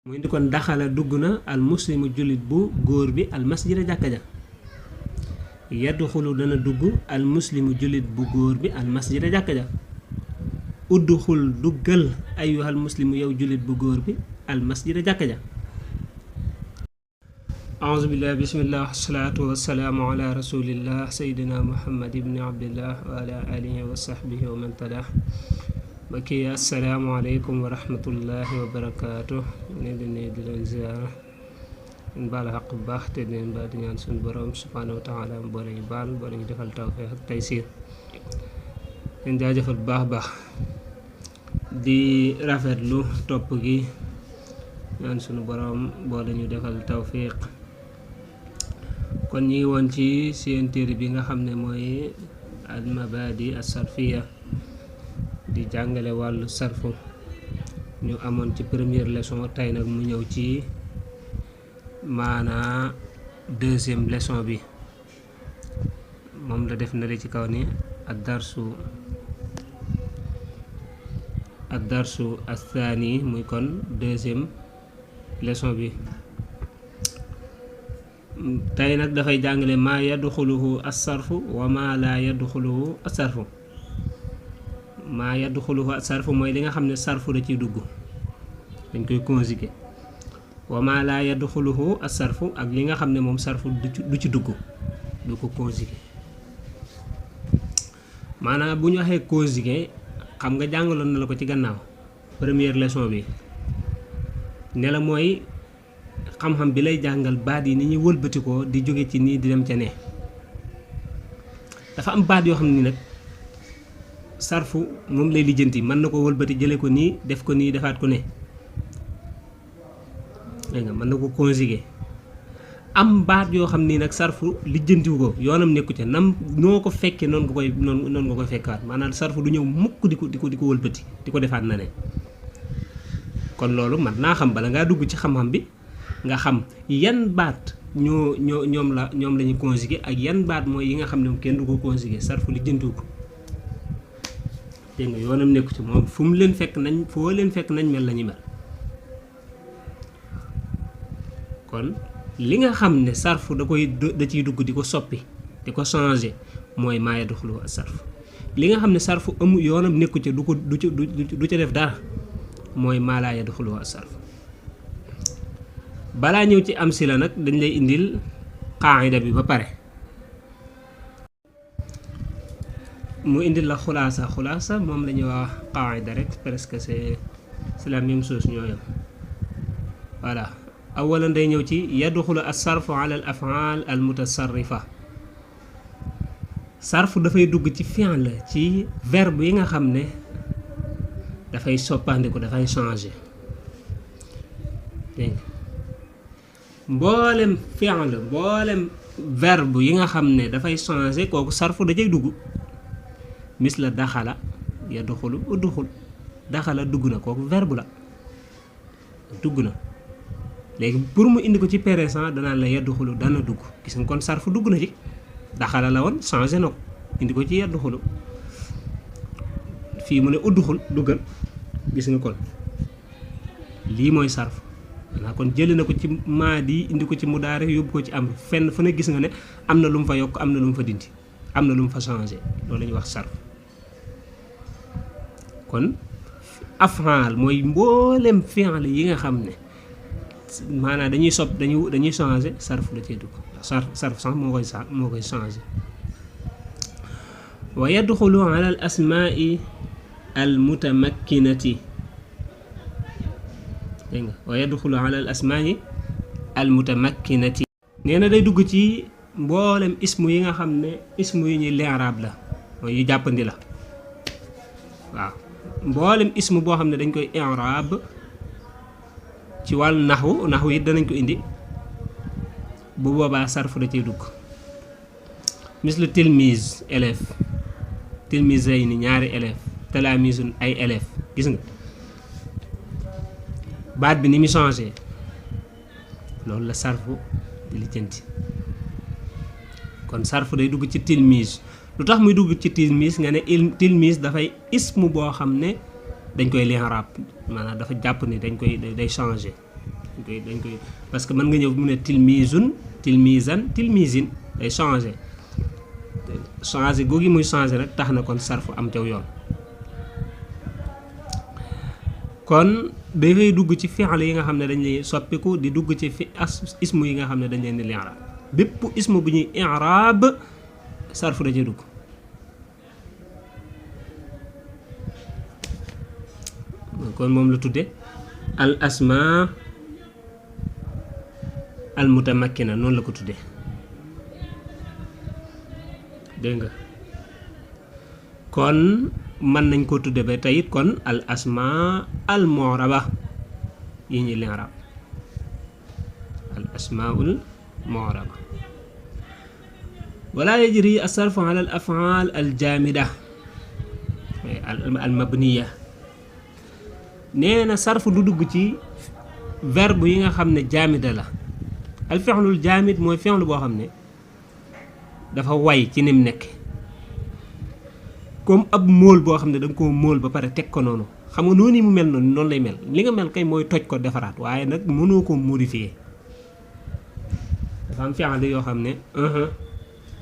muy indi kon daxala dugg na al muslimu jullit bu góor bi al masjida jàkka ja yadxulu dana dugg al muslimu jullit bu góor bi al masjida jàkka ja udduxul duggal ayyuhal muslimu yow jullit bu góor bi al masjida jàkka ja auzu billah bismillah wasalaatu wasalaamu ala rasulillah sayyidina muhammad ibni abdillah wa ala alihi wa sahbihi wa man talah mbokk yi assalaamu aleykum wa rahmatullahi wa barakaatu ne di nuyu di leen ziyaara ñu baal xaq bu baax te di leen baal di ñaan suñu borom subhaanahu wa taala mu boole ñu baal boole ñu defal tawfeex ak taysiir leen jaajëfal bu baax baax di rafetlu topp gi ñaan suñu borom boole ñu defal tawfeex kon ñi ngi woon ci seen téere bi nga xam ne mooy al mabadi as-sarfiya di jàngale wàllu sarfu ñu amoon ci première leçon tey nag mu ñëw ci maanaa deuxième leçon bi moom la def na ci kaw ni ad darsu athani muy kon deuxième leçon bi tey nag dafay jàngale maa yadxuluhu as-sarfu wa maa laa yadxuluhu as-sarfu maa yadxuluhu as-sarfu mooy li nga xam ne sarfu da ciy dugg dañ koy conjuguer wa maa laa yadxuluhu as-sarfu ak li nga xam ne moom sarfu du ci dugg du ko conjuguer maanaam bu ñu waxee conjuguer xam nga jàngaloon na la ko ci gannaaw première leçon bi ne la mooy xam-xam bi lay jàngal baat yi ni ñuy wëlbatikoo di jóge ci nii di dem ca ne dafa am baat yoo xam ni nag sarfu moom lay lijjanti mën na ko wëlbati jële ko nii def ko nii defaat ko ne dégg nga mën na ko conjuguer am baat yoo xam ni nag sarfu lijjantiwu ko yoonam nekku ca nam noo ko fekkee noonu nga koy fekkaat maanaam sarfu du ñëw mukk di ko wëlbati di ko defaat na ne kon loolu man naa xam bala ngaa dugg ci xam-xam bi nga xam yan baat ñoom la ñuy conjuguer ak yan baat mooy yi nga xam ne moom kenn du ko conjuguer sarfu lijjantiwu ko dégg nga yoonam nekku ci moom foo leen fekk nañ mel la ñu mel kon li nga xam ne sarfu da ciy dugg di ko soppi di ko changer mooy maa yadxulu as-sarfu li nga xam ne sarfu yoonam nekku ca du ca def dara mooy maa laa yadxulu as-sarfu balaa ñëw ci am si la nag dañ lay indil qaayida bi ba pare mu indil la xulaasa moom la ñuy wax qaayida rek presque c'est la même chose ñoo yam voilà awalan day ñëw ci yadxulu as-sarfu ala al af'al al mutasarrifa sarfu dafay dugg ci fi'l ci verbe yi nga xam ne dafay soppandiku dafay changer dégg nga mboolem fi'l mboolem verbe yi nga xam ne dafay changer kooku sarfu da cay dugg misla daxala yadxulu udxul daxala dugg na kooku verbe la dugg na léegi pour mu indi ko ci présent danaan la yadxulu dana dugg gis nga kon sarfu dugg na ci daxala la woon changé na ko indi ko ci yadxulu fii mu ne udxul duggal gis nga kon lii mooy sarfu maanaam kon jëlee na ko ci maadi indi ko ci mudaare yóbbu ko ci am fenn fu ne gis nga ne am na lu mu fa yokk am na lu mu fa dindi am na lu mu fa changé loolu la ñuy wax sarfu kon af'al mooy mboolem fi'l yi nga xam ne maanaam dañuy changer sarfu la cee dugg sarfu sax moo koy changer wa yadxulu ala al asmaai al mutamakkinati dégg nga wa yadxulu ala al asmaai al mutamakkinati nee na day dugg ci mboolem ismu yi nga xam ne ismu yi ñuy li'raab la mooy yu jàppandi la waaw mboolem ismu boo xam ne dañ koy i'raab ci wàllu naxwu it danañ ko indi bu boobaa sarfu da ciy dugg mislu tilmise élève tilmisayni ñaari élève talaamisun ay élève gis nga baat bi ni mu changé loolu la sarfu di lijjanti kon sarfu day dugg ci tilmise lu tax muy dugg ci tilmise nga ne tilmise dafay ismu boo xam ne dañ koy li'raab maanaam dafa jàpp ni day changé dañ koy parce que mën nga ñëw mu ne tilmizun tilmizan tilmizin day changer googi muy changer rek tax na kon sarfu am tew yoon kon dafay dugg ci fi'l yi nga xam ne dañ lay soppiku di dugg ci ismu yi nga xam ne dañ leen di i'raab bépp ismu bu ñuy i'raab sarfu da ci dugg kon moom la tudde al asma al mutamakkina noonu la ko tudde dégg nga kon mën nañ ko tudde ba tey it kon al asma al mu'raba yi ñuy i'raab al asmaul mu'raba wala yajri as-sarfu ala al af'al al jamida al mabniya nee na sarfu du dugg ci verbe yi nga xam ne jaamida la al fi'lul jaamid mooy fi'l boo xam ne dafa way ci nim nekk comme ab móol boo xam ne da nga koo móol ba pare teg ko noonu xam nga noonu mu mel noonu lay mel li nga mel kay mooy toj ko defaraat waaye nag mënoo ko modifier dafa am fi'l yoo xam ne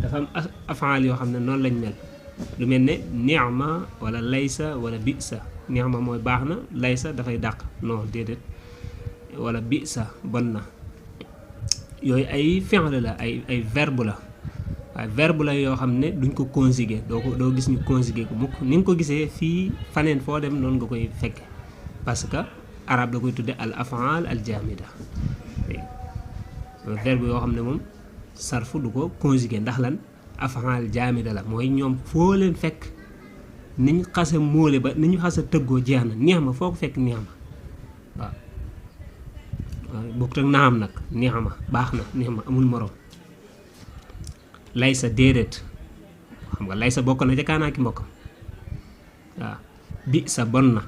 dafa am af'al yoo xam ne noonu lañ mel lu mel ne ni'ma wala laysa wala bi'sa ni'ma mooy baax na laysa dafay dàq non déedéet wala bi'sa bon na yooyu ay fi'l la ay verbe la waaye verbe la yoo xam ne duñ ko conjuguer doo gis ñu conjuguer ko mukk ni nga ko gisee fii faneen foo dem noonu nga koy fekk parce que arab da koy tudde al af'al al jamida verbe yoo xam ne moom sarfu du ko conjuguer ndax lan af'al jamida la mooy ñoom foo leen fekk niñ xasa móole ba ni ñu xasa tëggoo jeex na neex ma foo ko fekk neex ma waaw bokkut ak naam nag neex ma baax na neex ma amul morom laysa déedéet xam nga laysa bokk na ca kaanaa ki mbokkam waaw bi sa bon na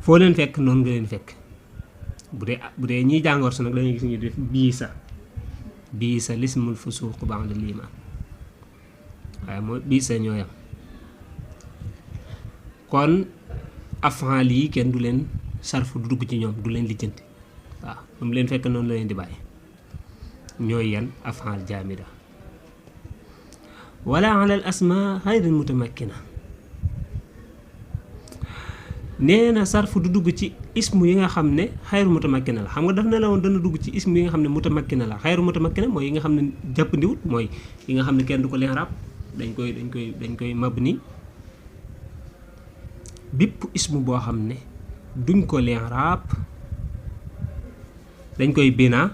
foo leen fekk noonu nga leen fekk bu dee ñiy jàngoor sa nag dañuy gis ñu def bii sa lismul fusuuq ba'da l-iimaan waaye mooy bii sa ñooyam kon af'al yi kenn du leen sarfu du dugg ci ñoom du leen lijjanti waaw moom leen fekk noonu la leen di bàyyi ñooy yan af'al jaamida wala ala al asma xayri mutamakkina nee na sarfu du dugg ci ismu yi nga xam ne xayru mutamakkina la xam nga daf ne la woon dana dugg ci ismu yi nga xam ne mutamakkina la xayru mutamakkina mooy yi nga xam ne jàppandiwut mooy yi nga xam ne kenn du ko i'raab dañ koy mabni bépp ismu boo xam ne duñ ko i'raab dañ koy binaa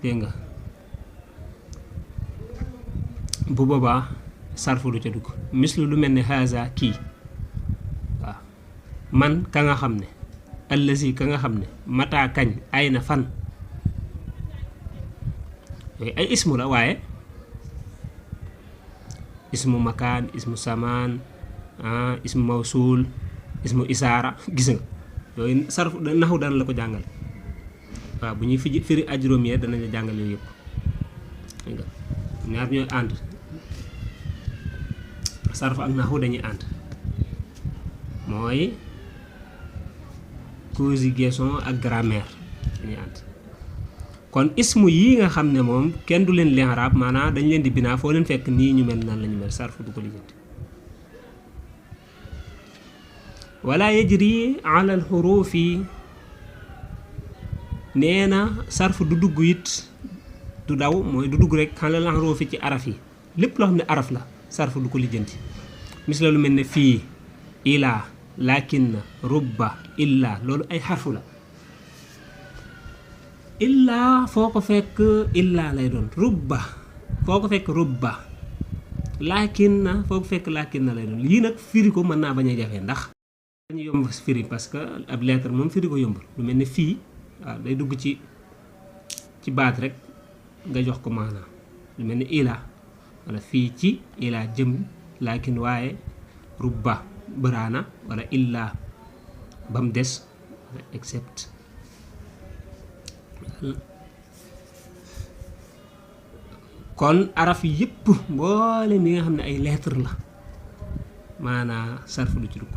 dégg nga bu boobaa sarfu du ca dugg mislu lu mel ne haza kii waaw man ka nga xam ne allazi ka nga xam ne mata kañ ay na fan yooyu ay ismu la waaye ismu makaan ismu samaan ismu mawsul ismu isaara gis nga yooyu sarfu naxu daan la ko jàngal waaw bu ñuy firi ajróom yee danañ la jàngal yooyu yëpp ñaar ñooy ànd sarfu ak naxu dañuy ànd mooy conjugation ak grammaire dañuy ànd kon ismu yi nga xam ne moom kenn du leen i'raab maanaam dañ leen di binaa foo leen fekk nii ñu mel nan la ñu mel sarfu du ko lijjanti wala yajri ala al xurufi nee na sarfu du dugg it du daw mooy du dugg rek ala al xurufi ci araf yi lépp loo xam ne araf la sarfu du ko lijjanti mis la lu mel ne fii ilaa lakinna rubba illaa loolu ay xarfu la illaa foo ko fekk illaa lay doon rubba foo ko fekk rubba lakinna foo ko fekk lakinna lay doon lii nag firi ko mën naa bañ a jafe ndax dañu yomb firi parce que ab lettre moom firi ko yombul lu mel ne fii waaw day dugg ci baat rek nga jox ko maanaam lu mel ne ilaa wala fii ci ilaa jëm lakin waaye rubba baraana wala illaa ba mu des except kon araf yëpp mboolem yi nga xam ne ay lettre la maanaa sarfu du ci dugg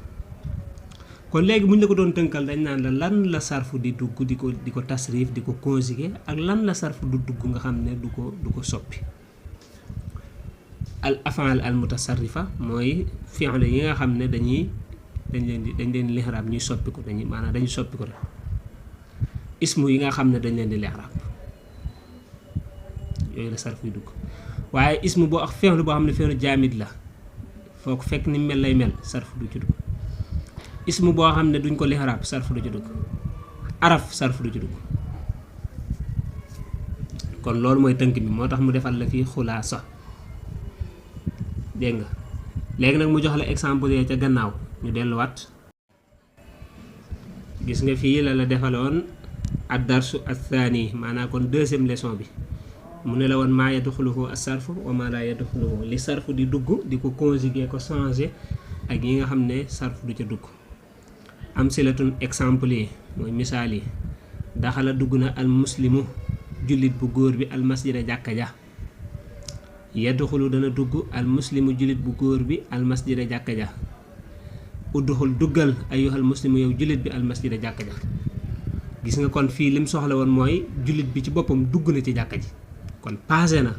kon léegi bu ñu la ko doon tënkal dañ naan la lan la sarfu di dugg di ko tasrif di ko conjuguer ak lan la sarfu du dugg nga xam ne du ko soppi. al afaal al mutasarrifa mooy fi'l yi nga xam ne dañ leen di lixraab ñuy soppi ko maanaam dañuy soppi ko rek. ismu yi nga xam ne dañ leen di lixraab yooyu la sarfu yi dugg waaye ismu boo ak fi'l boo xam ne fi'l jaamid la foo ko fekk ni mel lay mel sarfu du ci dugg. ismu boo xam ne duñ ko lixraab sarfu du ci dugg. araf sarfu du ci dugg. kon loolu mooy tënk bi moo tax mu defal la fii xulaasa dégg nga léegi nag mu jox la exemple yee ca gannaaw ñu delluwaat gis nga fii la defaloon ad darsu athani maanaam kon deuxième leçon bi mu ne la woon maa yadxuluhu as-sarfu wa maa laa yadxuluhu li sarfu di dugg di ko conjuguer ko changer ak yi nga xam ne sarfu du ca dugg. am silatun exemple yi mooy misaal yi daxala dugg na al muslimu jullit bu góor bi al masjida jàkka ja yadxulu dana dugg al muslimu jullit bu góor bi al masjida jàkka ja udduxul duggal ayyuhal muslimu yow jullit bi al masjida jàkka ja. gis nga kon fii lim soxla woon mooy jullit bi ci boppam dugg na ci jàkka ji kon passé na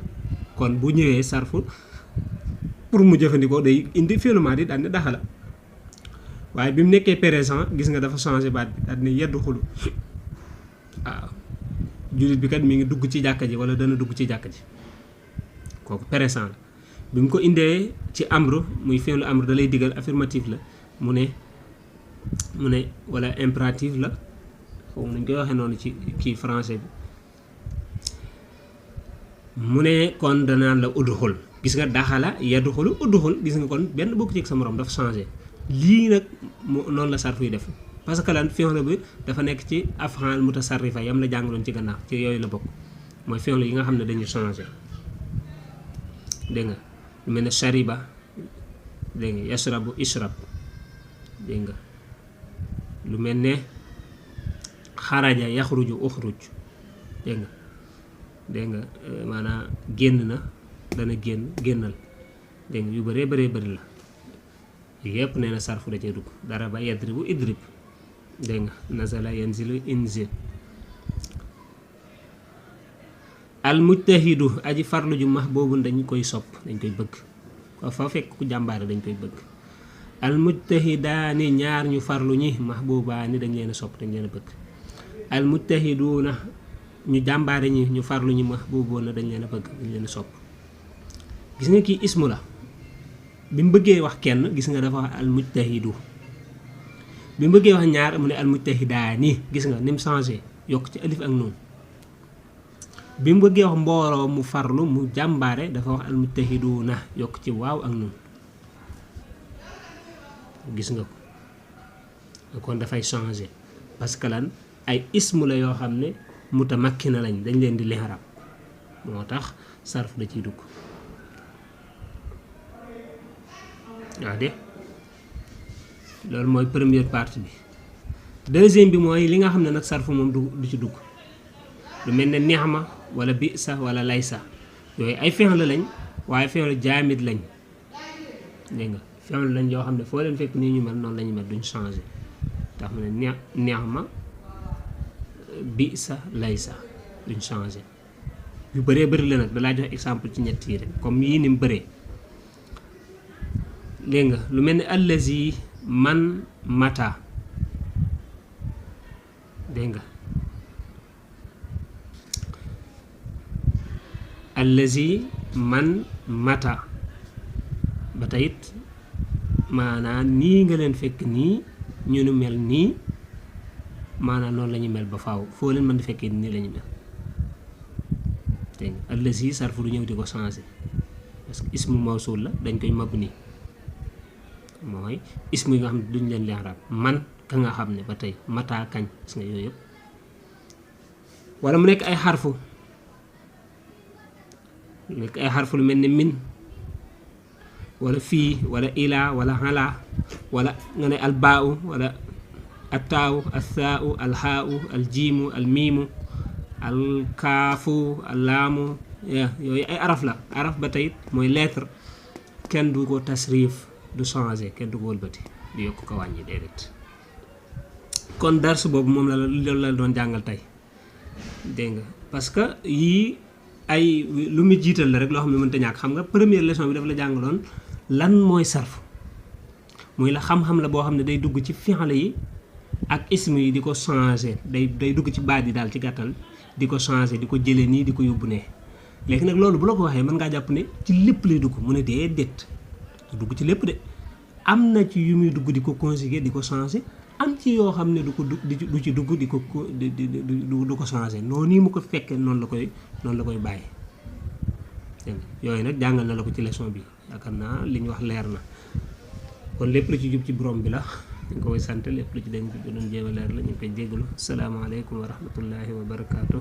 kon bu ñëwee sarfu pour mu jëfandikoo day indi fi'lu di daal ne daxala waaye bi mu nekkee présent gis nga dafa changé baat bi daal ne yadxulu waaw jullit bi kat mi ngi dugg ci jàkka ji wala dana dugg ci jàkka ji kooku présent la bi mu ko indee ci amru muy fi'lu amru da lay digal affirmatif la mu ne wala impératif la xaw ma nañ koy waxee noonu ci kii français bi mu ne kon danaan la udxul gis nga daxala yadxulu udxul gis nga kon benn bokk ci sa morom dafa changé lii nag noonu la sarfu yi def parce que lan fi'l bi dafa nekk ci af'al mutasarrifa yam la jàngaloon ci gannaaw ci yooyu la bokk mooy fi'l yi nga xam ne dañuy changé dégg nga lu mel ne shariba dégg nga yashrabu ishrab dégg nga lu mel ne xaraja yaxruju uxruj dégg nga maanaam génn na dana génnal dégg nga yu bëree bëri la yëpp nee na sarfu da cee dugg daraba yadribu idrib dégg nga nazala yanzilu inzil. al mujtahidu aji farlu ju max boobu dañ koy sopp dañ koy bëgg ko fa fekk ku jàmbaare dañ koy bëgg. al mujtahidaani ñaar ñu farlu ñi max boobaani dañ leen a sopp dañ leen a bëgg. al mujtahiduuna ñu jàmbaare ñi ñu farlu ñi max booboona dañ leen a bëgg dañ leen a sopp. gis nga kii ismu la bi mu bëggee wax kenn gis nga dafa wax al mujtahidu bi mu bëggee wax ñaar mu ne al mujtahidaani gis nga ni mu changé yokk ci alif ak noonu. bi mu bëggee wax mbooloo mu farlu mu jàmbaare dafa wax al mujtahiduuna yokk ci waaw ak noonu gis nga ko kon dafay changé parce que lan ay ismu la yoo xam ne mutamakkina lañ dañ leen di lixraab moo tax sarf da ciy dugg. waaw de loolu mooy première partie bi. deuxième bi mooy li nga xam ne nag sarfu moom du ci dugg lu mel ne ni'ma wala bisa wala laysa yooyu ay fi'l lañ waaye fi'l jaamid lañ dégg nga fi'l lañ yoo xam ne foo leen fekk nii ñu mel noonu la ñu mel duñ changé tax mu ne ni'ma bisa laysa duñ changé yu bëree bëri la nag dalaa jox exemple ci ñett yi rek comme yii ni mu bëree. dégg nga lu mel ni allazi man mata dégg nga allazi man mata ba tayit maanaam nii nga leen fekk nii ñu nu mel nii maanaam noonu la ñu mel ba faaw foo leen mën di fekkee nii la ñu mel dégg nga allazi sarfu du ñëw di ko changé parce que ismu mawsul la dañ koy mab nii mooy ismu yi nga xam ne duñ leen lixraab man ka nga xam ne ba tey mata kañ gis nga yooyu yëpp wala mu nekk ay xarfu lu mel ne min wala fii wala ilaa wala xalaa wala nga ne albaaw wala attaaw althaau alxaau aljiimu almiimu alkaafu allaamu yooyu ay araf la araf ba tey mooy lettre kenn du ko tasrif du changé kenn du ko wëlbati du yokk ko wàññi déedéet kon dars boobu moom loolu la doon jàngal tey dégg nga parce que yii ay lu mu jiital la rek loo xam ne mënta ñàkk xam nga première leçon bi dafa la jàngaloon lan mooy sarf muy la xam-xam la boo xam ne day dugg ci fi'l yi ak ism yi di ko changer day dugg ci baat yi daal ci gàttal di ko changer di ko jëlee nii di ko yóbbu ne léegi nag loolu bu la ko waxee mën ngaa jàpp ne ci lépp lay dugg mu ne déedéet dugg ci lépp de am na ci yu muy dugg di ko conjuguer di ko changer am ci yoo xam ne du ci dugg di ko du ko changer noonu nii mu ko fekkee noonu la koy bàyyi yooyu nag jàngal na la ko ci leçon bi yaakaar naa li ñu wax leer na kon lépp lu ci jub ci borom bi la ñu ngi koy sant lépp lu ci dañ ko doon jéem a leer la ñu ngi koy jéggalu salaamaaleykum wa rahmatullahi wa barakaatu.